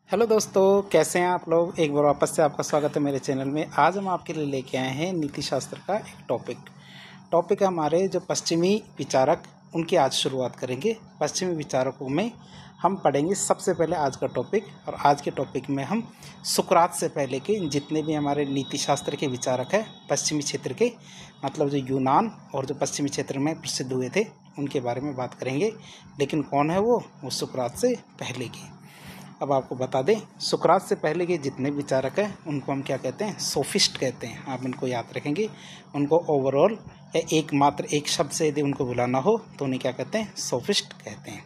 Hello दोस्तों, कैसे हैं आप लोग। एक बार वापस से आपका स्वागत है मेरे चैनल में। आज हम आपके लिए लेके आए हैं नीति शास्त्र का एक टॉपिक है हमारे जो पश्चिमी विचारक, उनकी आज शुरुआत करेंगे। पश्चिमी विचारकों में हम पढ़ेंगे सबसे पहले आज का टॉपिक, और आज के टॉपिक में हम सुकरात से पहले के जितने भी हमारे नीति शास्त्र के विचारक हैं पश्चिमी क्षेत्र के, मतलब जो यूनान और जो पश्चिमी क्षेत्र में प्रसिद्ध हुए थे, उनके बारे में बात करेंगे। लेकिन कौन है वो सुकरात से पहले के। अब आपको बता दें, सुकरात से पहले के जितने विचारक हैं उनको हम क्या कहते हैं, सोफिस्ट कहते हैं। आप इनको याद रखेंगे। उनको ओवरऑल या एकमात्र एक शब्द से यदि उनको बुलाना हो तो उन्हें क्या कहते हैं, सोफिस्ट कहते हैं।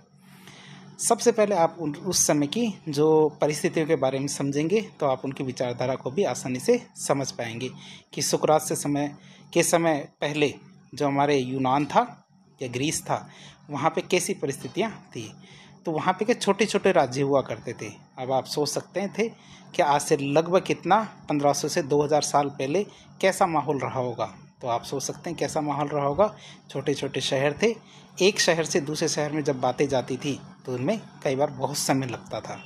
सबसे पहले आप उस समय की जो परिस्थितियों के बारे में समझेंगे तो आप उनकी विचारधारा को भी आसानी से समझ पाएंगे कि सुकरात से समय पहले जो हमारे यूनान था या ग्रीस था, वहाँ पे कैसी परिस्थितियाँ थी। तो वहाँ पे के छोटे छोटे राज्य हुआ करते थे। अब आप सोच सकते थे कि आज से लगभग कितना 1500 से 2000 साल पहले कैसा माहौल रहा होगा। तो आप सोच सकते हैं कैसा माहौल रहा होगा। छोटे छोटे शहर थे। एक शहर से दूसरे शहर में जब बातें जाती थी तो उनमें कई बार बहुत समय लगता था।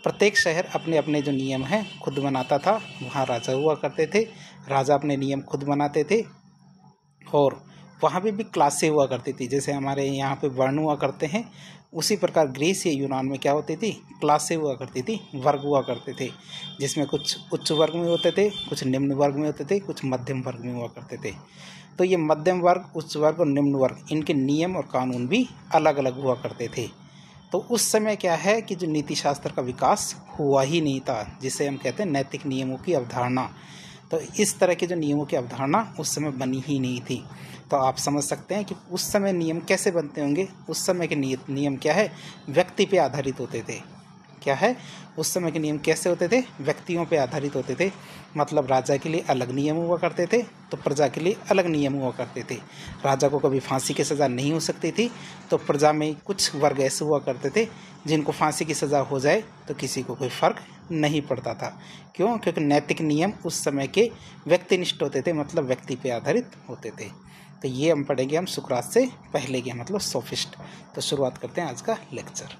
प्रत्येक शहर अपने अपने जो नियम हैं खुद बनाता था। वहाँ राजा हुआ करते थे, राजा अपने नियम खुद बनाते थे। और वहाँ पे भी क्लासें हुआ करती थी, जैसे हमारे यहाँ पे वर्ण हुआ करते हैं, उसी प्रकार ग्रीस या यूनान में क्या होती थी, क्लासें हुआ करती थी, वर्ग हुआ करते थे, जिसमें कुछ उच्च वर्ग में होते थे, कुछ निम्न वर्ग में होते थे, कुछ मध्यम वर्ग में हुआ करते थे। तो ये मध्यम वर्ग, उच्च वर्ग और निम्न वर्ग, इनके नियम और कानून भी अलग अलग हुआ करते थे। तो उस समय क्या है कि जो नीति शास्त्र का विकास हुआ ही नहीं था, जिसे हम कहते हैं नैतिक नियमों की अवधारणा। तो इस तरह के जो नियमों की अवधारणा उस समय बनी ही नहीं थी। तो आप समझ सकते हैं कि उस समय नियम कैसे बनते होंगे। उस समय के नियम क्या है, व्यक्ति पे आधारित होते थे। क्या है, उस समय के नियम कैसे होते थे, व्यक्तियों पे आधारित होते थे। मतलब राजा के लिए अलग नियम हुआ करते थे तो प्रजा के लिए अलग नियम हुआ करते थे। राजा को कभी फांसी की सज़ा नहीं हो सकती थी, तो प्रजा में कुछ वर्ग ऐसे हुआ करते थे जिनको फांसी की सज़ा हो जाए तो किसी को कोई फ़र्क नहीं पड़ता था। क्यों? क्योंकि नैतिक नियम उस समय के व्यक्तिनिष्ठ होते थे, मतलब व्यक्ति पे आधारित होते थे। तो ये हम पढ़ेंगे हम सुकरात से पहले के, मतलब सोफिस्ट। तो शुरुआत करते हैं आज का लेक्चर।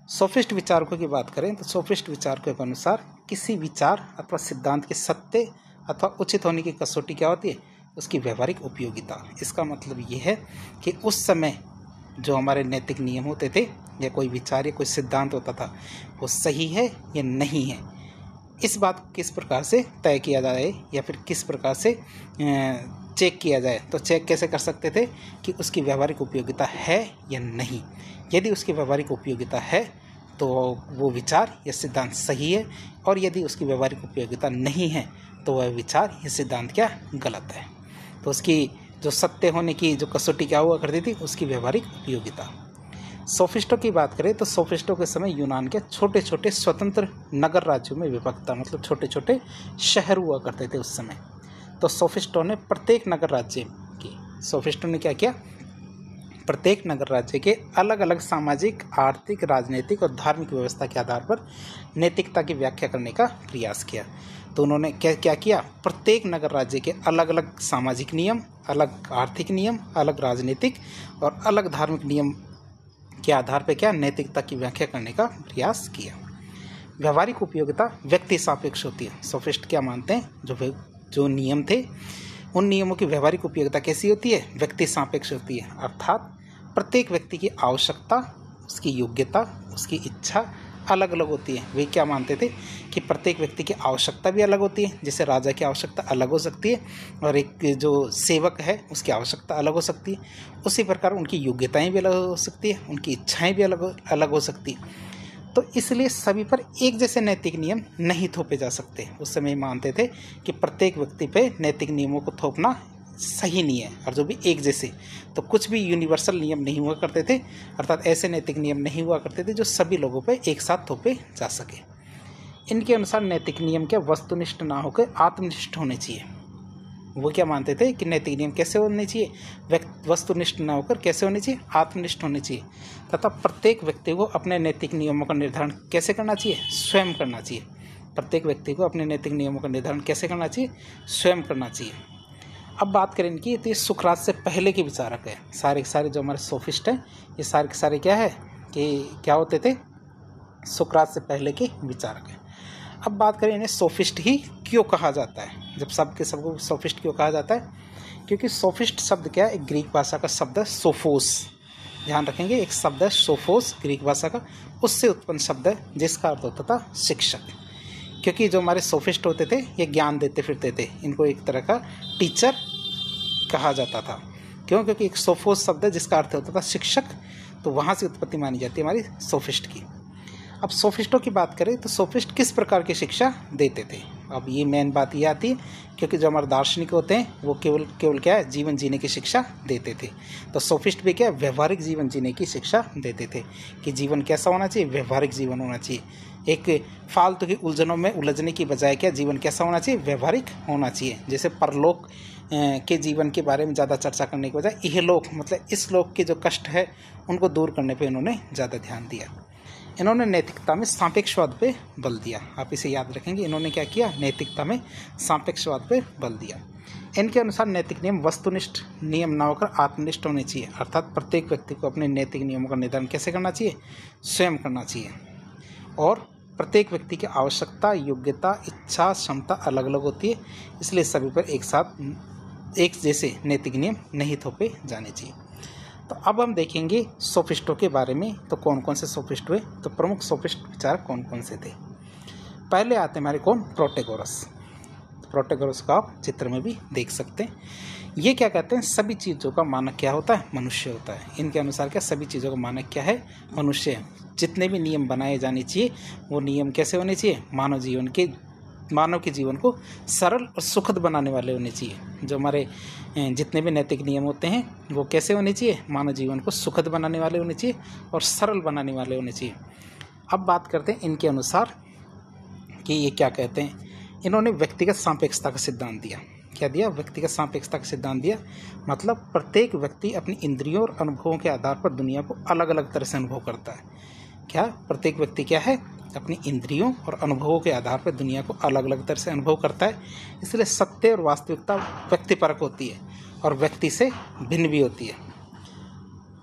सोफिस्ट विचारकों की बात करें तो सोफिस्ट विचारकों के अनुसार किसी विचार अथवा सिद्धांत के सत्य अथवा उचित होने की कसौटी क्या होती है, उसकी व्यवहारिक उपयोगिता। इसका मतलब ये है कि उस समय जो हमारे नैतिक नियम होते थे या कोई विचार या कोई सिद्धांत होता था, वो सही है या नहीं है। इस बात को किस प्रकार से तय किया जाए या फिर किस प्रकार से चेक किया जाए। तो चेक कैसे कर सकते थे कि उसकी व्यवहारिक उपयोगिता है या नहीं। यदि उसकी व्यवहारिक उपयोगिता है तो वो विचार या सिद्धांत सही है, और यदि उसकी व्यवहारिक उपयोगिता नहीं है तो वह विचार या सिद्धांत क्या गलत है। तो उसकी जो सत्य होने की जो कसौटी क्या हुआ करती थी, उसकी व्यवहारिक उपयोगिता। सोफिस्टों की बात करें तो सोफिस्टों के समय यूनान के छोटे छोटे स्वतंत्र नगर राज्यों में विभक्त था, मतलब छोटे छोटे शहर हुआ करते थे उस समय। तो सोफिस्टों ने प्रत्येक नगर राज्य की सोफिस्टों ने क्या किया, प्रत्येक नगर राज्य के अलग अलग सामाजिक, आर्थिक, राजनीतिक और धार्मिक व्यवस्था के आधार पर नैतिकता की व्याख्या करने का प्रयास किया। तो उन्होंने क्या किया, प्रत्येक नगर राज्य के अलग अलग सामाजिक नियम, अलग आर्थिक नियम, अलग राजनीतिक और अलग धार्मिक नियम के आधार पर क्या नैतिकता की व्याख्या करने का प्रयास किया। व्यवहारिक उपयोगिता व्यक्ति सापेक्ष होती है। सोफिस्ट क्या मानते हैं, जो नियम थे उन नियमों की व्यवहारिक उपयोगिता कैसी होती है, व्यक्ति सापेक्ष होती है। अर्थात प्रत्येक व्यक्ति की आवश्यकता, उसकी योग्यता, उसकी इच्छा अलग अलग होती है। वे क्या मानते थे कि प्रत्येक व्यक्ति की आवश्यकता भी अलग होती है। जैसे राजा की आवश्यकता अलग हो सकती है और एक जो सेवक है उसकी आवश्यकता अलग हो सकती है। उसी प्रकार उनकी योग्यताएं भी अलग हो सकती है, उनकी इच्छाएं भी अलग हो सकती है। तो इसलिए सभी पर एक जैसे नैतिक नियम नहीं थोपे जा सकते। उस समय मानते थे कि प्रत्येक व्यक्ति पे नैतिक नियमों को थोपना सही नहीं है, और जो भी एक जैसे, तो कुछ भी यूनिवर्सल नियम नहीं हुआ करते थे। अर्थात ऐसे नैतिक नियम नहीं हुआ करते थे जो सभी लोगों पे एक साथ थोपे जा सके। इनके अनुसार नैतिक नियम क्या वस्तुनिष्ठ ना होकर आत्मनिष्ठ होने चाहिए। वो क्या मानते थे कि नैतिक नियम कैसे होने चाहिए, वस्तुनिष्ठ न होकर कैसे होने चाहिए, आत्मनिष्ठ होने चाहिए। तथा प्रत्येक व्यक्ति को अपने नैतिक नियमों का निर्धारण कैसे करना चाहिए, स्वयं करना चाहिए। प्रत्येक व्यक्ति को अपने नैतिक नियमों का निर्धारण कैसे करना चाहिए, स्वयं करना चाहिए। अब बात करें इनकी, तो ये सुकरात से पहले के विचारक है। सारे के सारे जो हमारे सोफिस्ट हैं, ये सारे के सारे क्या है कि क्या होते थे, सुकरात से पहले के विचारक हैं। अब बात करें इन्हें सोफिस्ट ही क्यों कहा जाता है। जब सबको सोफिस्ट क्यों कहा जाता है, क्योंकि सोफिस्ट शब्द क्या है, एक ग्रीक भाषा का शब्द है सोफोस। ध्यान रखेंगे, एक शब्द है सोफोस ग्रीक भाषा का, उससे उत्पन्न शब्द है जिसका अर्थ होता था शिक्षक। क्योंकि जो हमारे सोफिस्ट होते थे ये ज्ञान देते फिरते थे, इनको एक तरह का टीचर कहा जाता था। क्यों? क्योंकि एक सोफोस शब्द है जिसका अर्थ होता था शिक्षक, तो वहाँ से उत्पत्ति मानी जाती है हमारी सोफिस्ट की। अब सोफिस्टों की बात करें तो सोफिस्ट किस प्रकार की शिक्षा देते थे। अब ये मेन बात ये आती है, क्योंकि जो हमारे दार्शनिक होते हैं वो केवल क्या है, जीवन जीने की शिक्षा देते थे। तो सोफिस्ट भी क्या है, व्यवहारिक जीवन जीने की शिक्षा देते थे कि जीवन कैसा होना चाहिए, व्यवहारिक जीवन होना चाहिए। एक फालतू की उलझनों में उलझने की बजाय क्या जीवन कैसा होना चाहिए, व्यवहारिक होना चाहिए। जैसे परलोक के जीवन के बारे में ज़्यादा चर्चा करने के बजाय इहलोक मतलब इस लोक के जो कष्ट है उनको दूर करने पे इन्होंने ज़्यादा ध्यान दिया। इन्होंने नैतिकता में सापेक्षवाद पे बल दिया। आप इसे याद रखेंगे, इन्होंने क्या किया, नैतिकता में सापेक्षवाद पे बल दिया। इनके अनुसार नैतिक नियम वस्तुनिष्ठ नियम न होकर आत्मनिष्ठ होने चाहिए, अर्थात प्रत्येक व्यक्ति को अपने नैतिक नियमों का निर्धारण कैसे करना चाहिए, स्वयं करना चाहिए। और प्रत्येक व्यक्ति की आवश्यकता, योग्यता, इच्छा, क्षमता अलग अलग होती है, इसलिए सभी पर एक साथ एक जैसे नैतिक नियम नहीं थोपे जाने चाहिए। तो अब हम देखेंगे सोफिस्टों के बारे में। तो कौन कौन से सोफिस्ट हुए, तो प्रमुख सोफिस्ट विचारक कौन कौन से थे। पहले आते हमारे कौन, प्रोटेगोरस। प्रोटेगोरस को आप चित्र में भी देख सकते हैं। ये क्या कहते हैं, सभी चीज़ों का मानक क्या होता है, मनुष्य होता है। इनके अनुसार क्या सभी चीज़ों का मानक क्या है, मनुष्य है। जितने भी नियम बनाए जाने चाहिए वो नियम कैसे होने चाहिए, मानव के जीवन को सरल और सुखद बनाने वाले होने चाहिए। जो हमारे जितने भी नैतिक नियम होते हैं वो कैसे होने चाहिए, मानव जीवन को सुखद बनाने वाले होने चाहिए और सरल बनाने वाले होने चाहिए। अब बात करते हैं इनके अनुसार कि ये क्या कहते हैं। इन्होंने व्यक्तिगत सापेक्षता का सिद्धांत दिया। क्या दिया, व्यक्तिगत सापेक्षता का सिद्धांत दिया। मतलब प्रत्येक व्यक्ति अपनी इंद्रियों और अनुभवों के आधार पर दुनिया को अलग अलग तरह से अनुभव करता है। क्या, प्रत्येक व्यक्ति क्या है, अपनी इंद्रियों और अनुभवों के आधार पर दुनिया को अलग अलग तरह से अनुभव करता है। इसलिए सत्य और वास्तविकता व्यक्तिपरक होती है और व्यक्ति से भिन्न भी होती है,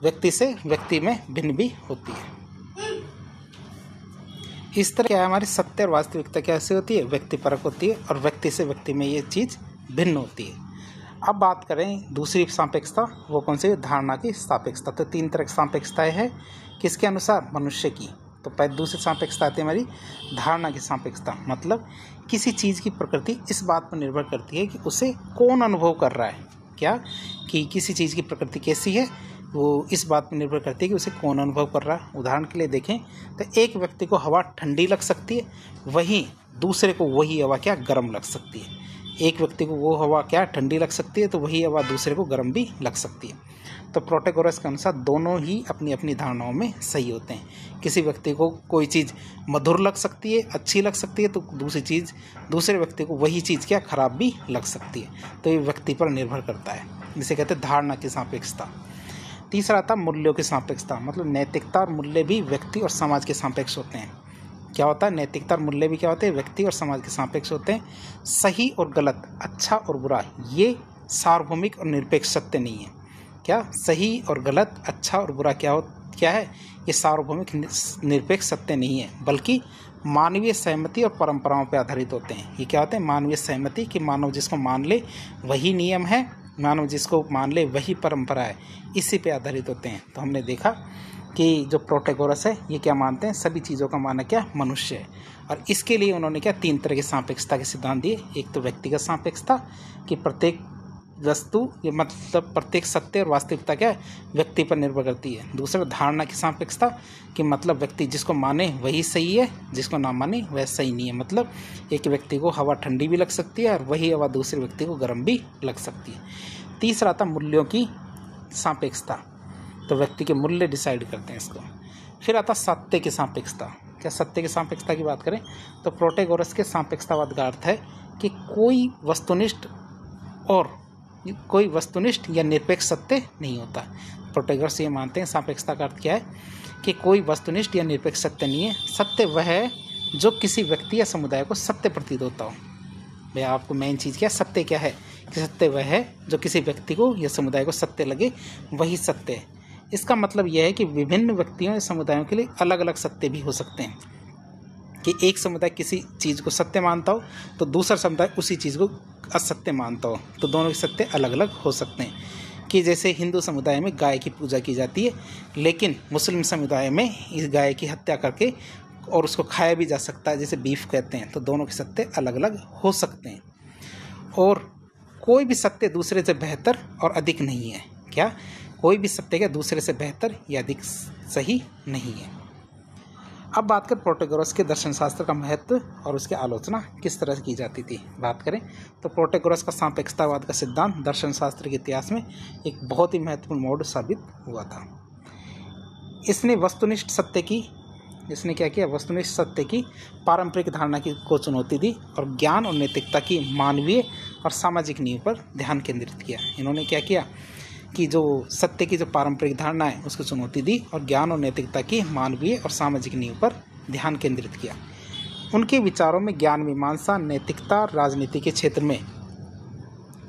व्यक्ति से व्यक्ति में भिन्न भी होती है। इस तरह क्या है, हमारी सत्य और वास्तविकता कैसे होती है, व्यक्तिपरक होती है और व्यक्ति से व्यक्ति में ये चीज़ भिन्न होती है। अब बात करें दूसरी सापेक्षता, वो कौन सी, धारणा की सापेक्षता। तो तीन तरह की सापेक्षताएं हैं, किसके अनुसार, मनुष्य की। तो पहले दूसरी सापेक्षता आती है हमारी धारणा की सापेक्षता। मतलब किसी चीज़ की प्रकृति इस बात पर निर्भर करती है कि उसे कौन अनुभव कर रहा है। क्या, कि किसी चीज़ की प्रकृति कैसी है वो इस बात पर निर्भर करती है कि उसे कौन अनुभव कर रहा है। उदाहरण के लिए देखें तो एक व्यक्ति को हवा ठंडी लग सकती है, वहीं दूसरे को वही हवा क्या गर्म लग सकती है। एक व्यक्ति को वो हवा क्या ठंडी लग सकती है तो वही हवा दूसरे को गर्म भी लग सकती है। तो प्रोटेगोरस के अनुसार दोनों ही अपनी अपनी धारणाओं में सही होते हैं। किसी व्यक्ति को कोई चीज़ मधुर लग सकती है, अच्छी लग सकती है, तो दूसरे व्यक्ति को वही चीज़ क्या खराब भी लग सकती है। तो ये व्यक्ति पर निर्भर करता है, जिसे कहते हैं धारणा की सापेक्षता। तीसरा था मूल्यों की सापेक्षता। मतलब नैतिकता और मूल्य भी व्यक्ति और समाज के सापेक्ष होते हैं। क्या होता है, नैतिकता और मूल्य भी क्या होते हैं, व्यक्ति और समाज के सापेक्ष होते हैं। सही और गलत, अच्छा और बुरा, ये सार्वभौमिक और निरपेक्ष सत्य नहीं है। क्या, सही और गलत, अच्छा और बुरा क्या है, ये सार्वभौमिक निरपेक्ष सत्य नहीं है, बल्कि मानवीय सहमति और परंपराओं पर आधारित होते हैं। ये क्या होते हैं, मानवीय सहमति, कि मानव जिसको मान ले वही नियम है, मानव जिसको मान ले वही परंपरा है, इसी पे आधारित होते हैं। तो हमने देखा कि जो प्रोटेगोरस है ये क्या मानते हैं, सभी चीज़ों का मानक क्या, मनुष्य है। और इसके लिए उन्होंने क्या तीन तरह की सापेक्षता के सिद्धांत दिए। एक तो व्यक्तिगत सापेक्षता, कि प्रत्येक वस्तु ये मतलब प्रत्येक सत्य और वास्तविकता क्या है, व्यक्ति पर निर्भर करती है। दूसरा धारणा की सापेक्षता, कि मतलब व्यक्ति जिसको माने वही सही है, जिसको ना माने वह सही नहीं है। मतलब एक व्यक्ति को हवा ठंडी भी लग सकती है और वही हवा दूसरे व्यक्ति को गर्म भी लग सकती है। तीसरा था मूल्यों की सापेक्षता, तो व्यक्ति के मूल्य डिसाइड करते हैं इसको। फिर आता सत्य की सापेक्षता। क्या, सत्य की सापेक्षता की बात करें तो प्रोटेगोरस के सापेक्षतावाद का अर्थ है कि कोई वस्तुनिष्ठ या निरपेक्ष सत्य नहीं होता। प्रोटेगोरस ये मानते हैं सापेक्षता का अर्थ क्या है, कि कोई वस्तुनिष्ठ या निरपेक्ष सत्य नहीं है। सत्य वह है जो किसी व्यक्ति या समुदाय को सत्य प्रतीत होता हो। भैया आपको मेन चीज़ क्या, सत्य क्या है, कि सत्य वह है जो किसी व्यक्ति को या समुदाय को सत्य लगे, वही सत्य है। इसका मतलब यह है कि विभिन्न व्यक्तियों या समुदायों के लिए अलग अलग सत्य भी हो सकते हैं, कि एक समुदाय किसी चीज़ को सत्य मानता हो तो दूसरा समुदाय उसी चीज़ को असत्य मानता हो, तो दोनों के सत्य अलग अलग हो सकते हैं। कि जैसे हिंदू समुदाय में गाय की पूजा की जाती है, लेकिन मुस्लिम समुदाय में इस गाय की हत्या करके और उसको खाया भी जा सकता है, जैसे बीफ कहते हैं, तो दोनों के सत्य अलग अलग हो सकते हैं। और कोई भी सत्य दूसरे से बेहतर और अधिक नहीं है। क्या कोई भी सत्य क्या दूसरे से बेहतर या अधिक सही नहीं है। अब बात करें प्रोटैगोरस के दर्शन शास्त्र का महत्व और उसकी आलोचना किस तरह से की जाती थी। बात करें तो प्रोटैगोरस का सापेक्षतावाद का सिद्धांत दर्शन शास्त्र के इतिहास में एक बहुत ही महत्वपूर्ण मोड़ साबित हुआ था। इसने वस्तुनिष्ठ सत्य की पारंपरिक धारणा को चुनौती दी और ज्ञान और नैतिकता की मानवीय और सामाजिक नींव पर ध्यान केंद्रित किया। इन्होंने क्या किया कि जो सत्य की जो पारंपरिक धारणा है उसको चुनौती दी और ज्ञान और नैतिकता की मानवीय और सामाजिक नींव पर ध्यान केंद्रित किया। उनके विचारों में ज्ञान मीमांसा, नैतिकता और राजनीति के क्षेत्र में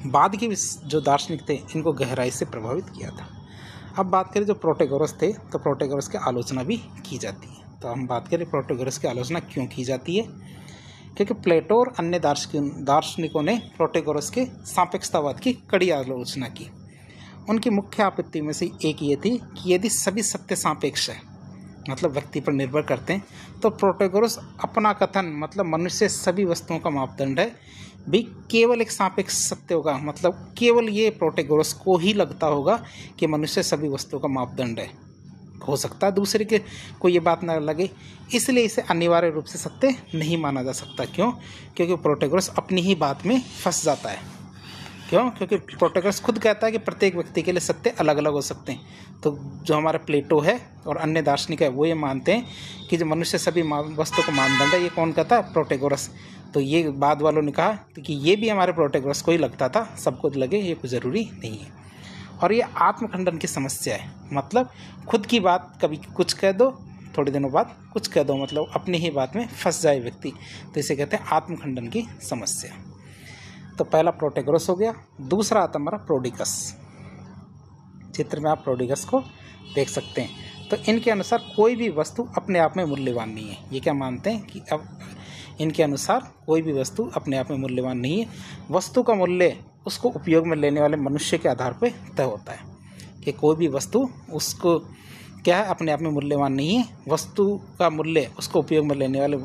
बाद के जो दार्शनिक थे इनको गहराई से प्रभावित किया था। अब बात करें जो प्रोटैगोरस थे, तो प्रोटैगोरस की आलोचना भी की जाती है। तो हम बात करें प्रोटैगोरस की आलोचना क्यों की जाती है, क्योंकि प्लेटो और अन्य दार्शनिकों ने प्रोटैगोरस के सापेक्षतावाद की कड़ी आलोचना की। उनकी मुख्य आपत्ति में से एक ये थी कि यदि सभी सत्य सापेक्ष है, मतलब व्यक्ति पर निर्भर करते हैं, तो प्रोटैगोरस अपना कथन मतलब मनुष्य सभी वस्तुओं का मापदंड है भी केवल एक सापेक्ष सत्य होगा, मतलब केवल ये प्रोटैगोरस को ही लगता होगा कि मनुष्य सभी वस्तुओं का मापदंड है। हो सकता है दूसरे के को ये बात ना लगे, इसलिए इसे अनिवार्य रूप से सत्य नहीं माना जा सकता। क्यों? क्योंकि प्रोटैगोरस अपनी ही बात में फंस जाता है। क्यों? क्योंकि प्रोटैगोरस खुद कहता है कि प्रत्येक व्यक्ति के लिए सत्य अलग अलग हो सकते हैं। तो जो हमारा प्लेटो है और अन्य दार्शनिक है वो ये मानते हैं कि जो मनुष्य सभी वस्तु का मानदंड है। ये कौन कहता है? प्रोटैगोरस। तो ये बाद वालों ने कहा कि ये भी हमारे प्रोटैगोरस को ही लगता था, सबको लगे ये कुछ ज़रूरी नहीं है। और ये आत्मखंडन की समस्या है, मतलब खुद की बात कभी कुछ कह दो, थोड़े दिनों बाद कुछ कह दो, मतलब अपनी ही बात में फंस जाए व्यक्ति, तो इसे कहते हैं आत्मखंडन की समस्या। तो पहला प्रोटैगोरस हो गया। दूसरा आता हमारा प्रोडिकस। चित्र में आप प्रोडिकस को देख सकते हैं। तो इनके अनुसार कोई भी वस्तु अपने आप में मूल्यवान नहीं है। ये क्या मानते हैं कि अब इनके अनुसार कोई भी वस्तु अपने आप में मूल्यवान नहीं है। वस्तु का मूल्य उसको उपयोग में लेने वाले मनुष्य के आधार पर तय होता है, कि कोई भी वस्तु उसको क्या है अपने आप में मूल्यवान नहीं है। वस्तु का मूल्य उसको उपयोग में लेने वाले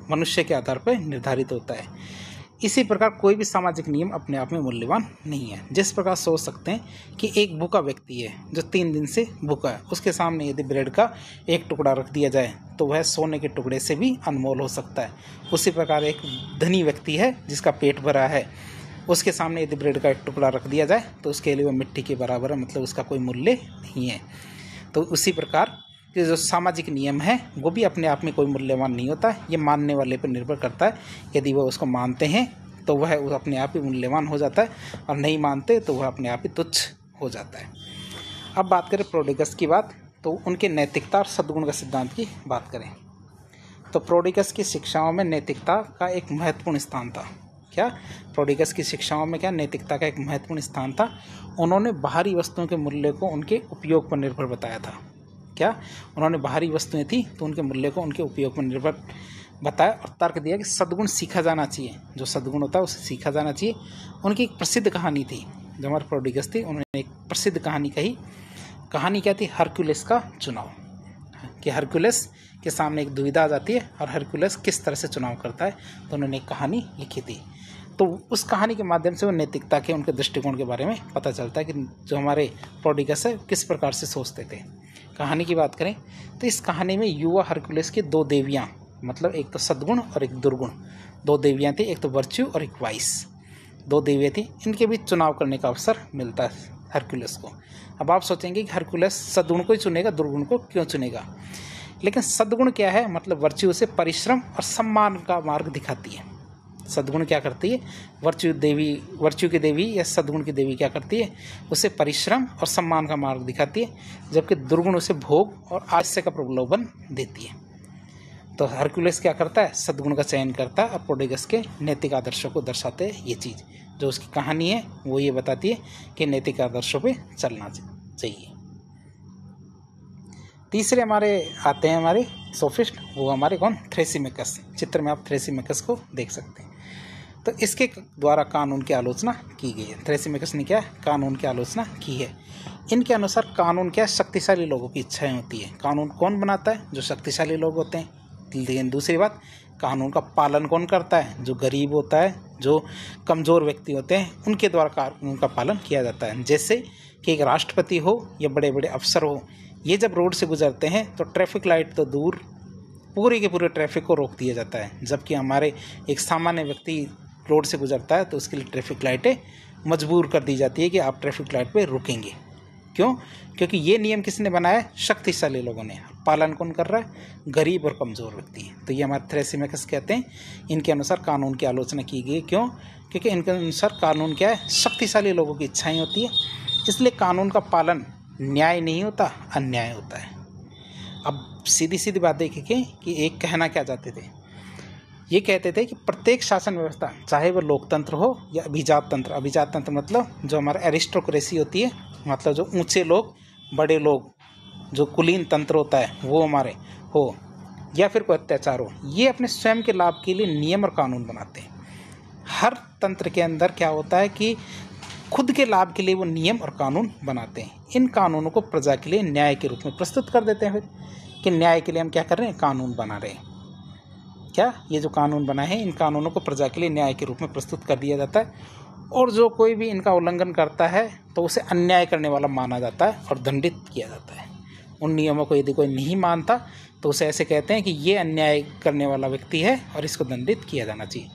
मनुष्य के आधार पर निर्धारित होता है। इसी प्रकार कोई भी सामाजिक नियम अपने आप में मूल्यवान नहीं है। जिस प्रकार सोच सकते हैं कि एक भूखा व्यक्ति है जो 3 दिन से भूखा है, उसके सामने यदि ब्रेड का एक टुकड़ा रख दिया जाए तो वह सोने के टुकड़े से भी अनमोल हो सकता है। उसी प्रकार एक धनी व्यक्ति है जिसका पेट भरा है, उसके सामने यदि ब्रेड का एक टुकड़ा रख दिया जाए तो उसके लिए वह मिट्टी के बराबर है, मतलब उसका कोई मूल्य नहीं है। तो उसी प्रकार कि जो सामाजिक नियम है वो भी अपने आप में कोई मूल्यवान नहीं होता। ये मानने वाले पर निर्भर करता है। यदि वह उसको मानते हैं तो वह अपने आप ही मूल्यवान हो जाता है, और नहीं मानते तो वह अपने आप ही तुच्छ हो जाता है। अब बात करें प्रोडिकस की बात, तो उनके नैतिकता और सद्गुण का सिद्धांत की बात करें तो प्रोडिकस की शिक्षाओं में नैतिकता का एक महत्वपूर्ण स्थान था। क्या? प्रोडिकस की शिक्षाओं में क्या नैतिकता का एक महत्वपूर्ण स्थान था। उन्होंने बाहरी वस्तुओं के मूल्य को उनके उपयोग पर निर्भर बताया था। क्या? उन्होंने बाहरी वस्तुएं थी तो उनके मूल्य को उनके उपयोग पर निर्भर बताया और तर्क दिया कि सद्गुण सीखा जाना चाहिए, जो सद्गुण होता है उसे सीखा जाना चाहिए। उनकी एक प्रसिद्ध कहानी थी, जो हमारे प्रोडिकस थी, उन्होंने एक प्रसिद्ध कहानी कही। कहानी क्या थी? हरक्यूलिस का चुनाव, कि हरक्यूलिस के सामने एक दुविधा आ जाती है और हरक्यूलिस किस तरह से चुनाव करता है, तो उन्होंने एक कहानी लिखी थी। तो उस कहानी के माध्यम से वो नैतिकता के उनके दृष्टिकोण के बारे में पता चलता है कि जो हमारे प्रोडिकस है किस प्रकार से सोचते थे। कहानी की बात करें तो इस कहानी में युवा हरक्यूलिस की 2 देवियाँ, मतलब एक तो सद्गुण और एक दुर्गुण, 2 देवियाँ थी, एक तो वर्च्यू और एक वाइस, 2 देवियाँ थी। इनके बीच चुनाव करने का अवसर मिलता है हरक्यूलिस को। अब आप सोचेंगे कि हरक्यूलिस सद्गुण को ही चुनेगा, दुर्गुण को क्यों चुनेगा? लेकिन सद्गुण क्या है? मतलब वर्च्यू उसे परिश्रम और सम्मान का मार्ग दिखाती है। सद्गुण क्या करती है? वर्च्यू की देवी या सद्गुण की देवी क्या करती है? उसे परिश्रम और सम्मान का मार्ग दिखाती है, जबकि दुर्गुण उसे भोग और आलस्य का प्रलोभन देती है। तो हरक्यूलिस क्या करता है? सद्गुण का चयन करता है और प्रोडिकस के नैतिक आदर्शों को दर्शाते हैं। ये चीज़ जो उसकी कहानी है वो ये बताती है कि नैतिक आदर्शों पे चलना चाहिए। तीसरे हमारे आते हैं हमारे सोफिस्ट, वो हमारे कौन, थ्रेसिमेकस। चित्र में आप थ्रेसिमेकस को देख सकते हैं। तो इसके द्वारा कानून की आलोचना की गई है। थ्रेसिमेकस ने क्या कानून की आलोचना की है। इनके अनुसार कानून क्या शक्तिशाली लोगों की इच्छाएं होती है। कानून कौन बनाता है, जो शक्तिशाली लोग होते हैं। लेकिन दूसरी बात, कानून का पालन कौन करता है, जो गरीब होता है, जो कमज़ोर व्यक्ति होते हैं, उनके द्वारा कानून का पालन किया जाता है। जैसे कि एक राष्ट्रपति हो या बड़े बड़े अफसर हो, ये जब रोड से गुजरते हैं तो ट्रैफिक लाइट तो दूर, पूरे के पूरे ट्रैफिक को रोक दिया जाता है। जबकि हमारे एक सामान्य व्यक्ति रोड से गुजरता है तो उसके लिए ट्रैफिक लाइटें मजबूर कर दी जाती है कि आप ट्रैफिक लाइट पे रुकेंगे। क्यों? क्योंकि ये नियम किसने बनाया, शक्तिशाली लोगों ने। पालन कौन कर रहा है, गरीब और कमज़ोर व्यक्ति। तो ये हमारे थ्रेसिमेकस कहते हैं, इनके अनुसार कानून की आलोचना की गई। क्यों? क्योंकि इनके अनुसार कानून क्या है, शक्तिशाली लोगों की इच्छाएं होती है, इसलिए कानून का पालन न्याय नहीं होता, अन्याय होता है। अब सीधी सीधी बात देखें कि एक कहना क्या चाहते थे, ये कहते थे कि प्रत्येक शासन व्यवस्था, चाहे वो लोकतंत्र हो या अभिजात तंत्र। अभिजात तंत्र मतलब जो हमारा एरिस्टोक्रेसी होती है, मतलब जो ऊंचे लोग, बड़े लोग, जो कुलीन तंत्र होता है वो हमारे हो, या फिर कोई अत्याचार हो, ये अपने स्वयं के लाभ के लिए नियम और कानून बनाते हैं। हर तंत्र के अंदर क्या होता है कि खुद के लाभ के लिए वो नियम और कानून बनाते हैं। इन कानूनों को प्रजा के लिए न्याय के रूप में प्रस्तुत कर देते हैं। फिर कि न्याय के लिए हम क्या कर रहे हैं, कानून बना रहे हैं। क्या ये जो कानून बनाए हैं, इन कानूनों को प्रजा के लिए न्याय के रूप में प्रस्तुत कर दिया जाता है, और जो कोई भी इनका उल्लंघन करता है तो उसे अन्याय करने वाला माना जाता है और दंडित किया जाता है। उन नियमों को यदि कोई नहीं मानता तो उसे ऐसे कहते हैं कि ये अन्याय करने वाला व्यक्ति है और इसको दंडित किया जाना चाहिए।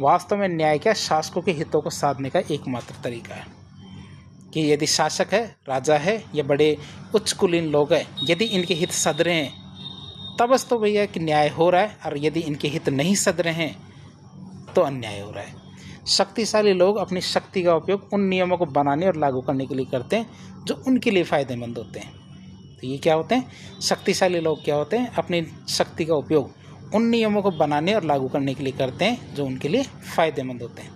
वास्तव में न्याय क्या, शासकों के हितों को साधने का एकमात्र तरीका है। कि यदि शासक है, राजा है या बड़े उच्च कुलीन लोग हैं, यदि इनके हित सध रहे हैं तब बस तो भैया कि न्याय हो रहा है, और यदि इनके हित नहीं सध रहे हैं तो अन्याय हो रहा है। शक्तिशाली लोग अपनी शक्ति का उपयोग उन नियमों को बनाने और लागू करने के लिए करते हैं जो उनके लिए फ़ायदेमंद होते हैं। तो ये क्या होते हैं, शक्तिशाली लोग क्या होते हैं, अपनी शक्ति का उपयोग उन नियमों को बनाने और लागू करने के लिए करते हैं जो उनके लिए फ़ायदेमंद होते हैं।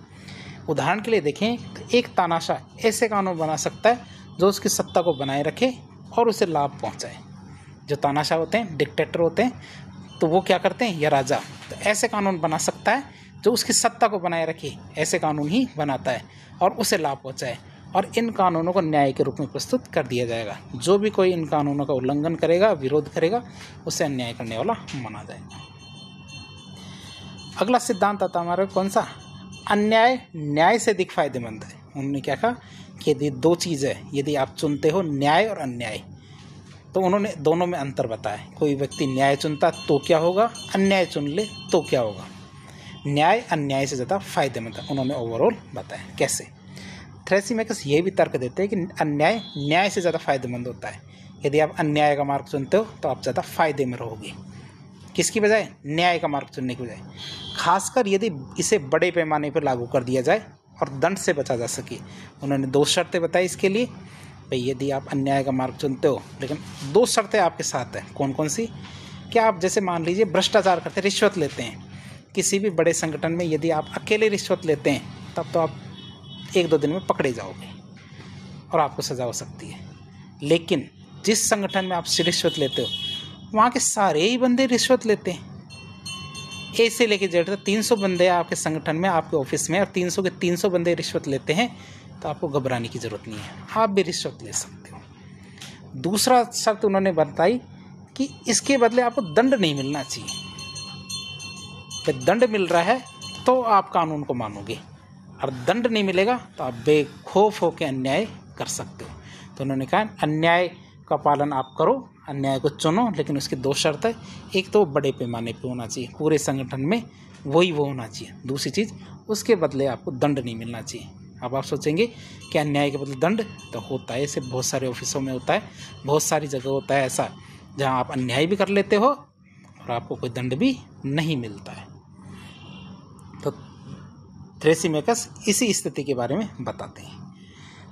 उदाहरण के लिए देखें तो एक तानाशाह ऐसे कानून बना सकता है जो उसकी सत्ता को बनाए रखे और उसे लाभ पहुंचाए। जो तानाशाह होते हैं, डिक्टेटर होते हैं, तो वो क्या करते हैं, या राजा, तो ऐसे कानून बना सकता है जो उसकी सत्ता को बनाए रखे, ऐसे कानून ही बनाता है और उसे लाभ पहुंचाए। और इन कानूनों को न्याय के रूप में प्रस्तुत कर दिया जाएगा। जो भी कोई इन कानूनों का उल्लंघन करेगा, विरोध करेगा, उसे अन्याय करने वाला माना जाएगा। अगला सिद्धांत आता हमारा कौन सा, अन्याय न्याय से अधिक फायदेमंद है। उन्होंने क्या कहा कि यदि दो चीज़ है, यदि आप चुनते हो न्याय और अन्याय, तो उन्होंने दोनों में अंतर बताया। कोई व्यक्ति न्याय चुनता तो क्या होगा, अन्याय चुन ले तो क्या होगा। न्याय अन्याय से ज़्यादा फायदेमंद है, उन्होंने ओवरऑल बताया। कैसे? थ्रेसिमेकस ये भी तर्क देते हैं कि अन्याय न्याय से ज़्यादा फायदेमंद होता है। यदि आप अन्याय का मार्ग चुनते हो तो आप ज़्यादा फायदे में रहोगे, किसकी बजाय, न्याय का मार्ग चुनने की बजाय। खासकर यदि इसे बड़े पैमाने पर लागू कर दिया जाए और दंड से बचा जा सके। उन्होंने 2 शर्तें बताई इसके लिए। भाई यदि आप अन्याय का मार्ग चुनते हो, लेकिन 2 शर्तें आपके साथ हैं। कौन कौन सी? क्या आप जैसे मान लीजिए भ्रष्टाचार करते हैं, रिश्वत लेते हैं, किसी भी बड़े संगठन में यदि आप अकेले रिश्वत लेते हैं तब तो आप 1-2 दिन में पकड़े जाओगे और आपको सज़ा हो सकती है। लेकिन जिस संगठन में आप रिश्वत लेते हो वहाँ के सारे ही बंदे रिश्वत लेते हैं, ए से लेके जेड तक 300 बंदे आपके संगठन में, आपके ऑफिस में, और 300 के 300 बंदे रिश्वत लेते हैं, तो आपको घबराने की ज़रूरत नहीं है, आप भी रिश्वत ले सकते हो। दूसरा शर्त उन्होंने बताई कि इसके बदले आपको दंड नहीं मिलना चाहिए। जब दंड मिल रहा है तो आप कानून को मानोगे, और दंड नहीं मिलेगा तो आप बेखौफ होकर अन्याय कर सकते हो। तो उन्होंने कहा अन्याय का पालन आप करो, अन्याय को चुनो, लेकिन उसकी 2 शर्त है। एक तो बड़े पैमाने पे होना चाहिए, पूरे संगठन में वही वो होना चाहिए। दूसरी चीज़, उसके बदले आपको दंड नहीं मिलना चाहिए। अब आप सोचेंगे कि अन्याय के बदले दंड, तो होता है, ऐसे बहुत सारे ऑफिसों में होता है, बहुत सारी जगह होता है ऐसा जहाँ आप अन्याय भी कर लेते हो और आपको कोई दंड भी नहीं मिलता है। तो थ्रेसिमेकस इसी स्थिति के बारे में बताते हैं।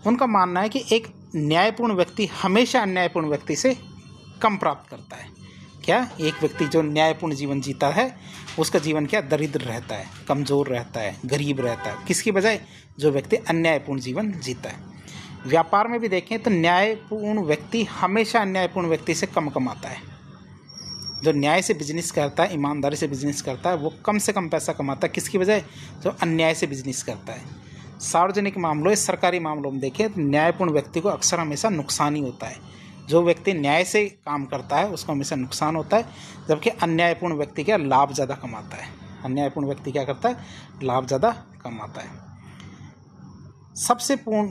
उनका मानना है कि एक न्यायपूर्ण व्यक्ति हमेशा अन्यायपूर्ण व्यक्ति से कम प्राप्त करता है। क्या? एक व्यक्ति जो न्यायपूर्ण जीवन जीता है उसका जीवन क्या, दरिद्र रहता है, कमज़ोर रहता है, गरीब रहता है। किसकी बजाय? जो व्यक्ति अन्यायपूर्ण जीवन जीता है। व्यापार में भी देखें तो न्यायपूर्ण व्यक्ति हमेशा अन्यायपूर्ण व्यक्ति से कम कमाता है। जो न्याय से बिजनेस करता है, ईमानदारी से बिजनेस करता है, वो कम से कम पैसा कमाता है। किसकी वजह? जो अन्याय से बिजनेस करता है। सार्वजनिक मामलों, सरकारी मामलों में देखें तो न्यायपूर्ण व्यक्ति को अक्सर हमेशा नुकसान ही होता है। जो व्यक्ति न्याय से काम करता है उसको हमेशा नुकसान होता है, जबकि अन्यायपूर्ण व्यक्ति क्या लाभ ज़्यादा कमाता है। अन्यायपूर्ण व्यक्ति क्या करता है? लाभ ज़्यादा कमाता है। सबसे पूर्ण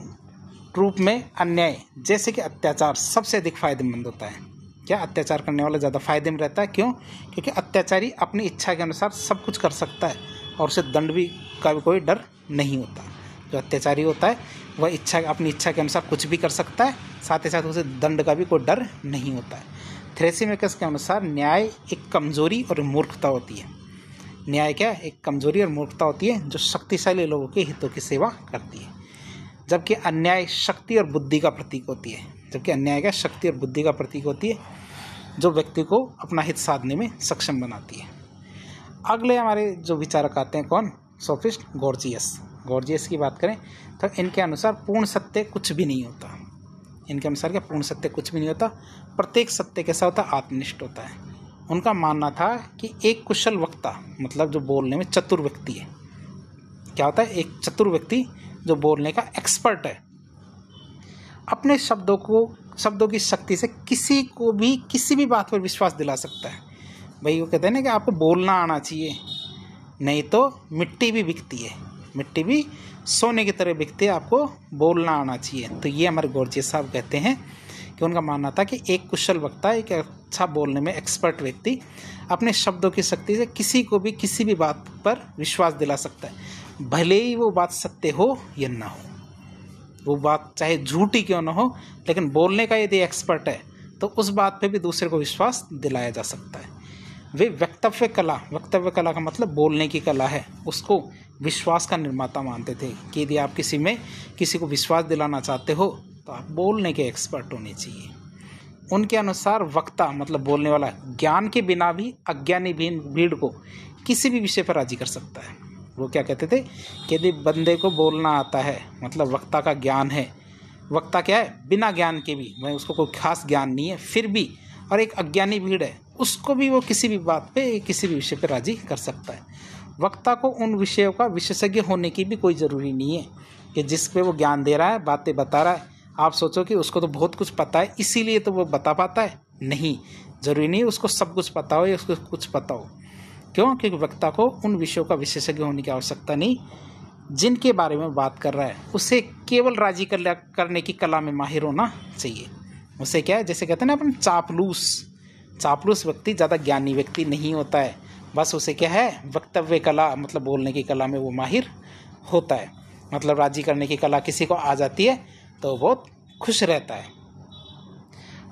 रूप में अन्याय जैसे कि अत्याचार सबसे अधिक फायदेमंद होता है। क्या? अत्याचार करने वाला ज़्यादा फायदे में रहता है। क्यों? क्योंकि अत्याचारी अपनी इच्छा के अनुसार सब कुछ कर सकता है और उसे दंड भी का भी कोई डर नहीं होता। जो अत्याचारी होता है वह अपनी इच्छा के अनुसार कुछ भी कर सकता है, साथ ही साथ उसे दंड का भी कोई डर नहीं होता है। थ्रेसिमेकस के अनुसार न्याय एक कमजोरी और मूर्खता होती है। न्याय क्या? एक कमजोरी और मूर्खता होती है जो शक्तिशाली लोगों के हितों की सेवा करती है, जबकि अन्याय शक्ति और बुद्धि का प्रतीक होती है। जबकि अन्याय क्या? शक्ति और बुद्धि का प्रतीक होती है, जो व्यक्ति को अपना हित साधने में सक्षम बनाती है। अगले हमारे जो विचारक आते हैं कौन? Sophist gorgeous. गॉर्जियस की बात करें तो इनके अनुसार पूर्ण सत्य कुछ भी नहीं होता। इनके अनुसार क्या? पूर्ण सत्य कुछ भी नहीं होता। प्रत्येक सत्य कैसा होता है? आत्मनिष्ठ होता है। उनका मानना था कि एक कुशल वक्ता, मतलब जो बोलने में चतुर व्यक्ति है, क्या होता है? एक चतुर व्यक्ति जो बोलने का एक्सपर्ट है, अपने शब्दों की शक्ति से किसी को भी किसी भी बात पर विश्वास दिला सकता है। भाई वो कहते हैं ना कि आपको बोलना आना चाहिए, नहीं तो मिट्टी भी बिकती है, मिट्टी भी सोने की तरह बिकती है, आपको बोलना आना चाहिए। तो ये हमारे गॉर्जियस साहब कहते हैं कि उनका मानना था कि एक कुशल वक्ता, एक अच्छा बोलने में एक्सपर्ट व्यक्ति अपने शब्दों की शक्ति से किसी को भी किसी भी बात पर विश्वास दिला सकता है, भले ही वो बात सत्य हो या ना हो। वो बात चाहे झूठी क्यों ना हो, लेकिन बोलने का यदि एक्सपर्ट है तो उस बात पे भी दूसरे को विश्वास दिलाया जा सकता है। वे वक्तव्य कला का मतलब बोलने की कला है, उसको विश्वास का निर्माता मानते थे कि यदि आप किसी को विश्वास दिलाना चाहते हो तो आप बोलने के एक्सपर्ट होने चाहिए। उनके अनुसार वक्ता मतलब बोलने वाला ज्ञान के बिना भी अज्ञानी भीड़ को किसी भी विषय पर राजी कर सकता है। वो क्या कहते थे कि यदि बंदे को बोलना आता है, मतलब वक्ता का ज्ञान है, वक्ता क्या है? बिना ज्ञान के भी, भाई उसको कोई खास ज्ञान नहीं है फिर भी, और एक अज्ञानी भीड़ है उसको भी वो किसी भी बात पे किसी भी विषय पे राजी कर सकता है। वक्ता को उन विषयों का विशेषज्ञ होने की भी कोई ज़रूरी नहीं है कि जिस पे वो ज्ञान दे रहा है, बातें बता रहा है, आप सोचो कि उसको तो बहुत कुछ पता है इसीलिए तो वो बता पाता है। नहीं, ज़रूरी नहीं उसको सब कुछ पता हो या उसको कुछ पता हो। क्यों? क्योंकि वक्ता को उन विषयों का विशेषज्ञ होने की आवश्यकता नहीं, जिनके बारे में बात कर रहा है उसे केवल राजी करने की कला में माहिर होना चाहिए। उसे क्या है, जैसे कहते हैं ना अपन, चापलूस व्यक्ति ज़्यादा ज्ञानी व्यक्ति नहीं होता है, बस उसे क्या है, वक्तव्य कला मतलब बोलने की कला में वो माहिर होता है। मतलब राजी करने की कला किसी को आ जाती है तो बहुत खुश रहता है।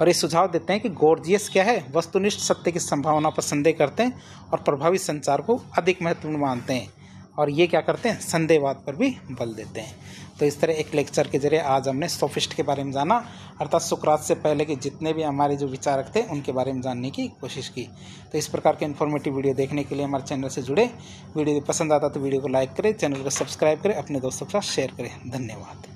और ये सुझाव देते हैं कि गॉर्जियस क्या है, वस्तुनिष्ठ सत्य की संभावना पर संदेह करते हैं और प्रभावी संचार को अधिक महत्वपूर्ण मानते हैं। और ये क्या करते हैं, संदेहवाद पर भी बल देते हैं। तो इस तरह एक लेक्चर के जरिए आज हमने सोफिस्ट के बारे में जाना, अर्थात सुकरात से पहले के जितने भी हमारे जो विचारक थे उनके बारे में जानने की कोशिश की। तो इस प्रकार के इन्फॉर्मेटिव वीडियो देखने के लिए हमारे चैनल से जुड़े। वीडियो पसंद आता तो वीडियो को लाइक करें, चैनल को सब्सक्राइब करें, अपने दोस्तों के साथ शेयर करें। धन्यवाद।